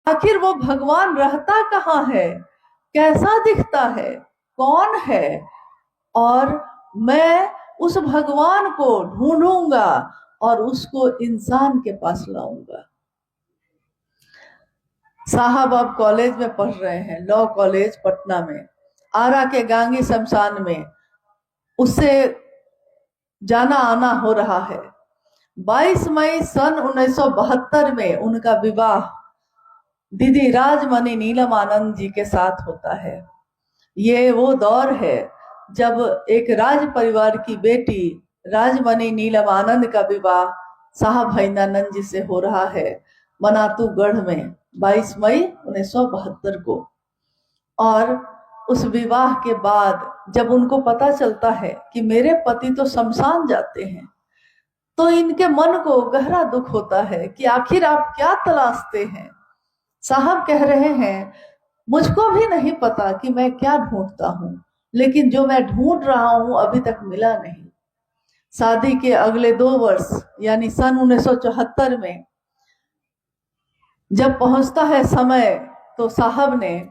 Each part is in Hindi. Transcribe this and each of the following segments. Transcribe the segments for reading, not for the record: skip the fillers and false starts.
आखिर वो भगवान रहता कहाँ है, कैसा दिखता है, कौन है, और मैं उस भगवान को ढूंढूंगा और उसको इंसान के पास लाऊंगा। साहब अब कॉलेज में पढ़ रहे हैं, लॉ कॉलेज पटना में, आरा के गांगी शमशान में उससे जाना आना हो रहा है। 22 मई सन 1972 में उनका विवाह दीदी राजमणि नीलम आनंद जी के साथ होता है। ये वो दौर है जब एक राज परिवार की बेटी राजमणि नीलम आनंद का विवाह साहब भैंदानंद जी से हो रहा है मनातूगढ़ में 22 मई 1972 को। और उस विवाह के बाद जब उनको पता चलता है कि मेरे पति तो शमशान जाते हैं, तो इनके मन को गहरा दुख होता है कि आखिर आप क्या तलाशते हैं। साहब कह रहे हैं, मुझको भी नहीं पता कि मैं क्या ढूंढता हूं, लेकिन जो मैं ढूंढ रहा हूं अभी तक मिला नहीं। शादी के अगले 2 वर्ष यानी सन 1974 में जब पहुंचता है समय, तो साहब ने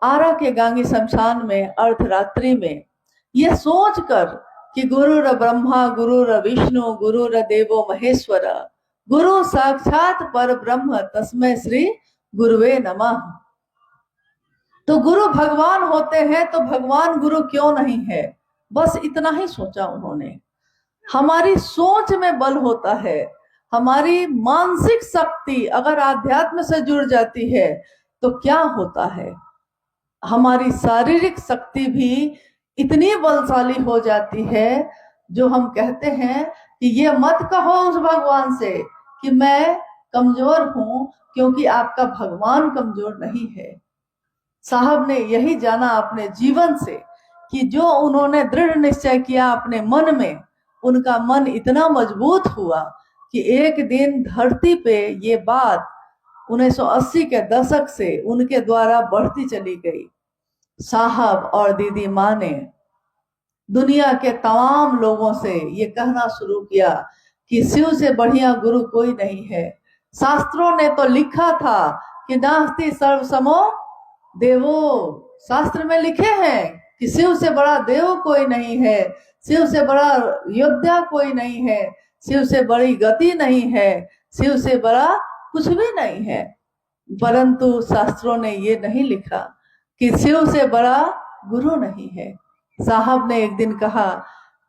आरा के गांगी शमशान में अर्धरात्रि में यह सोचकर कि गुरुर ब्रह्मा गुरुर विष्णु गुरुर देवो महेश्वर गुरु साक्षात पर ब्रह्म तस्मै श्री गुरुवे नमः, तो गुरु भगवान होते हैं तो भगवान गुरु क्यों नहीं है। बस इतना ही सोचा उन्होंने। हमारी सोच में बल होता है। हमारी मानसिक शक्ति अगर आध्यात्म से जुड़ जाती है तो क्या होता है, हमारी शारीरिक शक्ति भी इतनी बलशाली हो जाती है, जो हम कहते हैं कि ये मत कहो उस भगवान से कि मैं कमजोर हूं, क्योंकि आपका भगवान कमजोर नहीं है। साहब ने यही जाना अपने जीवन से कि जो उन्होंने दृढ़ निश्चय किया अपने मन में, उनका मन इतना मजबूत हुआ कि एक दिन धरती पे ये बात 1980 के दशक से उनके द्वारा बढ़ती चली गई। साहब और दीदी माँ ने दुनिया के तमाम लोगों से ये कहना शुरू किया कि शिव से बढ़िया गुरु कोई नहीं है। शास्त्रों ने तो लिखा था कि नास्ति सर्वसमो देवो, शास्त्र में लिखे हैं कि शिव से बड़ा देव कोई नहीं है, शिव से बड़ा योद्धा कोई नहीं है, शिव से बड़ी गति नहीं है, शिव से बड़ा कुछ भी नहीं है। परंतु शास्त्रों ने ये नहीं लिखा कि शिव से बड़ा गुरु नहीं है। साहब ने एक दिन कहा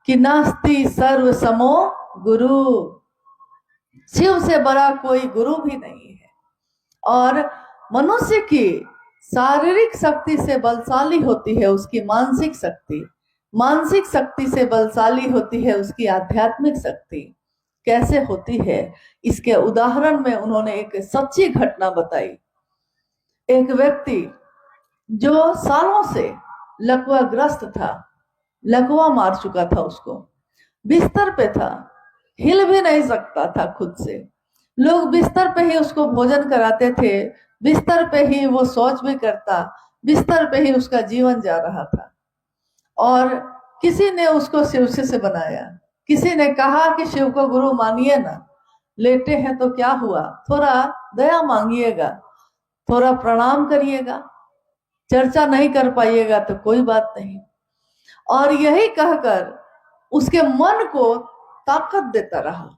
कि नास्ति सर्व समो गुरु, शिव से बड़ा कोई गुरु भी नहीं है। और मनुष्य की शारीरिक शक्ति से बलशाली होती है उसकी मानसिक शक्ति, मानसिक शक्ति से बलशाली होती है उसकी आध्यात्मिक शक्ति। कैसे होती है, इसके उदाहरण में उन्होंने एक सच्ची घटना बताई। एक व्यक्ति जो सालों से लकवा ग्रस्त था, लकवा मार चुका था, उसको बिस्तर पे था, हिल भी नहीं सकता था खुद से। लोग बिस्तर पे ही उसको भोजन कराते थे, बिस्तर पे ही वो शौच भी करता, बिस्तर पे ही उसका जीवन जा रहा था। और किसी ने उसको शिव से बनाया, किसी ने कहा कि शिव को गुरु मानिए ना, लेटे हैं तो क्या हुआ, थोड़ा दया मांगिएगा, थोड़ा प्रणाम करिएगा, चर्चा नहीं कर पाइएगा तो कोई बात नहीं। और यही कहकर उसके मन को ताकत देता रहा,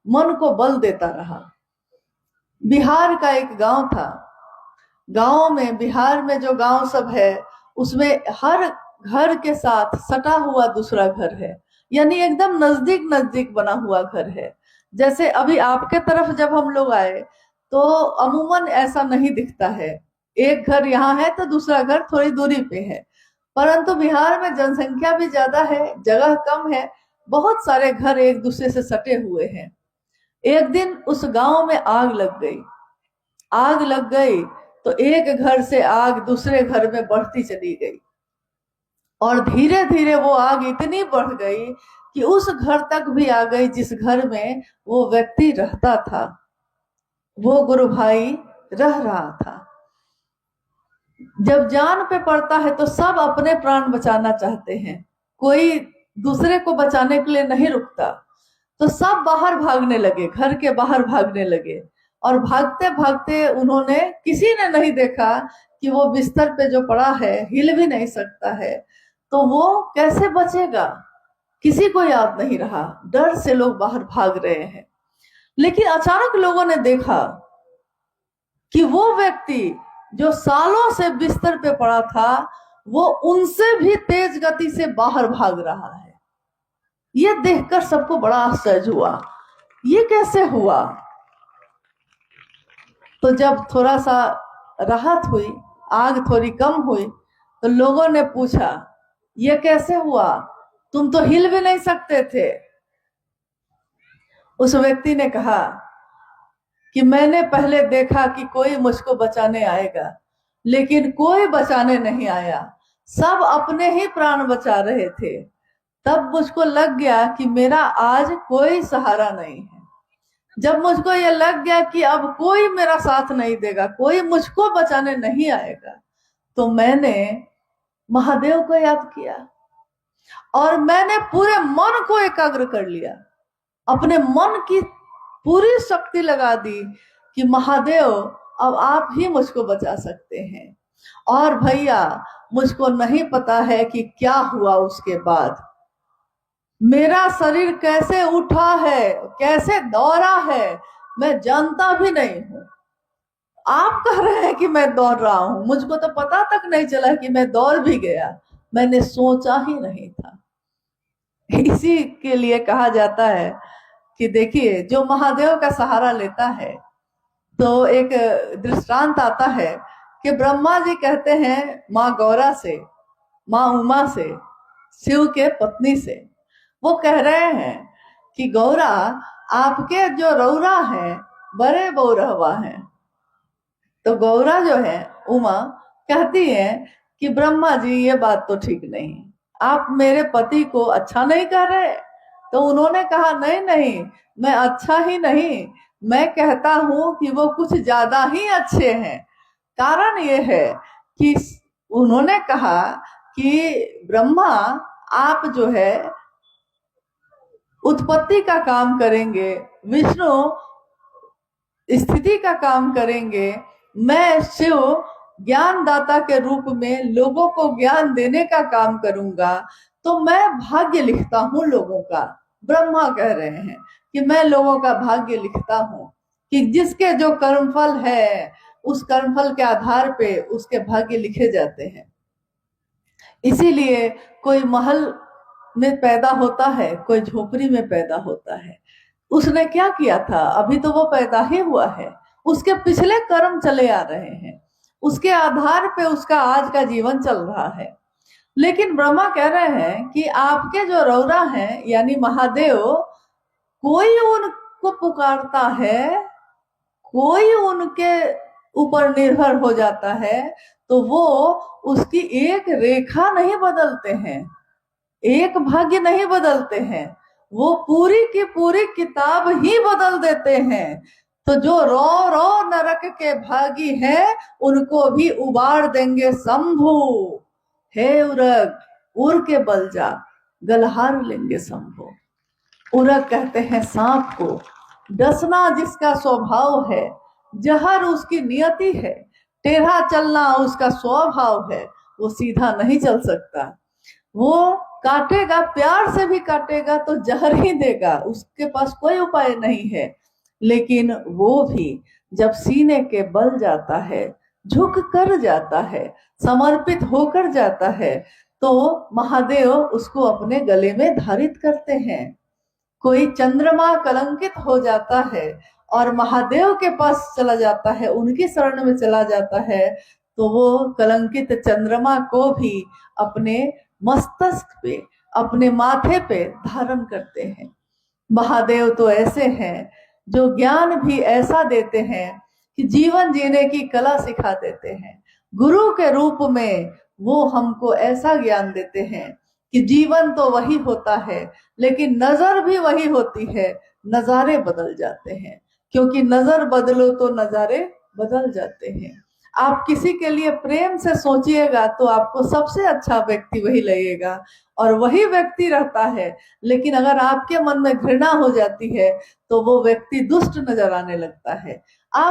मन को बल देता रहा। बिहार का एक गांव था, गांव में, बिहार में जो गांव सब है उसमें हर घर के साथ सटा हुआ दूसरा घर है, यानी एकदम नजदीक नजदीक बना हुआ घर है। जैसे अभी आपके तरफ जब हम लोग आए तो अमूमन ऐसा नहीं दिखता है, एक घर यहाँ है तो दूसरा घर थोड़ी दूरी पे है। परंतु बिहार में जनसंख्या भी ज्यादा है, जगह कम है, बहुत सारे घर एक दूसरे से सटे हुए हैं। एक दिन उस गांव में आग लग गई। आग लग गई तो एक घर से आग दूसरे घर में बढ़ती चली गई, और धीरे धीरे वो आग इतनी बढ़ गई कि उस घर तक भी आ गई जिस घर में वो व्यक्ति रहता था, वो गुरु भाई रह रहा था। जब जान पे पड़ता है तो सब अपने प्राण बचाना चाहते हैं, कोई दूसरे को बचाने के लिए नहीं रुकता। तो सब बाहर भागने लगे, घर के बाहर भागने लगे। और भागते भागते उन्होंने, किसी ने नहीं देखा कि वो बिस्तर पे जो पड़ा है हिल भी नहीं सकता है, तो वो कैसे बचेगा, किसी को याद नहीं रहा। डर से लोग बाहर भाग रहे हैं। लेकिन अचानक लोगों ने देखा कि वो व्यक्ति जो सालों से बिस्तर पे पड़ा था, वो उनसे भी तेज गति से बाहर भाग रहा है। ये देखकर सबको बड़ा आश्चर्य हुआ, ये कैसे हुआ। तो जब थोड़ा सा राहत हुई, आग थोड़ी कम हुई, तो लोगों ने पूछा ये कैसे हुआ, तुम तो हिल भी नहीं सकते थे। उस व्यक्ति ने कहा कि मैंने पहले देखा कि कोई मुझको बचाने आएगा, लेकिन कोई बचाने नहीं आया, सब अपने ही प्राण बचा रहे थे। तब मुझको लग गया कि मेरा आज कोई सहारा नहीं है। जब मुझको ये लग गया कि अब कोई मेरा साथ नहीं देगा, कोई मुझको बचाने नहीं आएगा, तो मैंने महादेव को याद किया और मैंने पूरे मन को एकाग्र कर लिया, अपने मन की पूरी शक्ति लगा दी कि महादेव अब आप ही मुझको बचा सकते हैं। और भैया, मुझको नहीं पता है कि क्या हुआ उसके बाद, मेरा शरीर कैसे उठा है, कैसे दौड़ा है, मैं जानता भी नहीं हूं। आप कह रहे हैं कि मैं दौड़ रहा हूं, मुझको तो पता तक नहीं चला कि मैं दौड़ भी गया, मैंने सोचा ही नहीं था। इसी के लिए कहा जाता है कि देखिए, जो महादेव का सहारा लेता है, तो एक दृष्टांत आता है कि ब्रह्मा जी कहते हैं माँ गौरा से, माँ उमा से, शिव के पत्नी से, वो कह रहे हैं कि गौरा, आपके जो रौरा हैं बड़े बौरहवा हैं। तो गौरा जो है, उमा, कहती है कि ब्रह्मा जी ये बात तो ठीक नहीं, आप मेरे पति को अच्छा नहीं कह रहे। तो उन्होंने कहा नहीं नहीं, मैं अच्छा ही नहीं, मैं कहता हूं कि वो कुछ ज्यादा ही अच्छे हैं। कारण ये है कि उन्होंने कहा कि ब्रह्मा, आप जो है उत्पत्ति का काम करेंगे, विष्णु स्थिति का काम करेंगे, मैं शिव ज्ञानदाता के रूप में लोगों को ज्ञान देने का काम करूंगा। तो मैं भाग्य लिखता हूं लोगों का। ब्रह्मा कह रहे हैं कि मैं लोगों का भाग्य लिखता हूं, कि जिसके जो कर्मफल है उस कर्मफल के आधार पे उसके भाग्य लिखे जाते हैं। इसीलिए कोई महल में पैदा होता है, कोई झोपड़ी में पैदा होता है। उसने क्या किया था, अभी तो वो पैदा ही हुआ है, उसके पिछले कर्म चले आ रहे हैं, उसके आधार पे उसका आज का जीवन चल रहा है। लेकिन ब्रह्मा कह रहे हैं कि आपके जो रौरा हैं यानी महादेव, कोई उनको पुकारता है, कोई उनके ऊपर निर्भर हो जाता है, तो वो उसकी एक रेखा नहीं बदलते हैं, एक भाग्य नहीं बदलते हैं, वो पूरी की पूरी किताब ही बदल देते हैं। तो जो रो रो नरक के भागी हैं, उनको भी उबार देंगे शंभु। हे उरग, उड़ के बल जा, गलहार लेंगे शंभु। उरग कहते हैं सांप को, डसना जिसका स्वभाव है, जहर उसकी नियति है, टेढ़ा चलना उसका स्वभाव है, वो सीधा नहीं चल सकता। वो काटेगा, प्यार से भी काटेगा तो जहर ही देगा, उसके पास कोई उपाय नहीं है। लेकिन वो भी जब सीने के बल जाता है, झुक कर जाता है, समर्पित होकर जाता है, तो महादेव उसको अपने गले में धारित करते हैं। कोई चंद्रमा कलंकित हो जाता है और महादेव के पास चला जाता है, उनकी शरण में चला जाता है, तो वो कलंकित चंद्रमा को भी अपने मस्तक पे, अपने माथे पे धारण करते हैं। महादेव तो ऐसे हैं जो ज्ञान भी ऐसा देते हैं कि जीवन जीने की कला सिखा देते हैं। गुरु के रूप में वो हमको ऐसा ज्ञान देते हैं कि जीवन तो वही होता है, लेकिन नजर भी वही होती है, नजारे बदल जाते हैं, क्योंकि नजर बदलो तो नजारे बदल जाते हैं। आप किसी के लिए प्रेम से सोचिएगा तो आपको सबसे अच्छा व्यक्ति वही लगेगा और वही व्यक्ति रहता है। लेकिन अगर आपके मन में घृणा हो जाती है तो वो व्यक्ति दुष्ट नजर आने लगता है। आप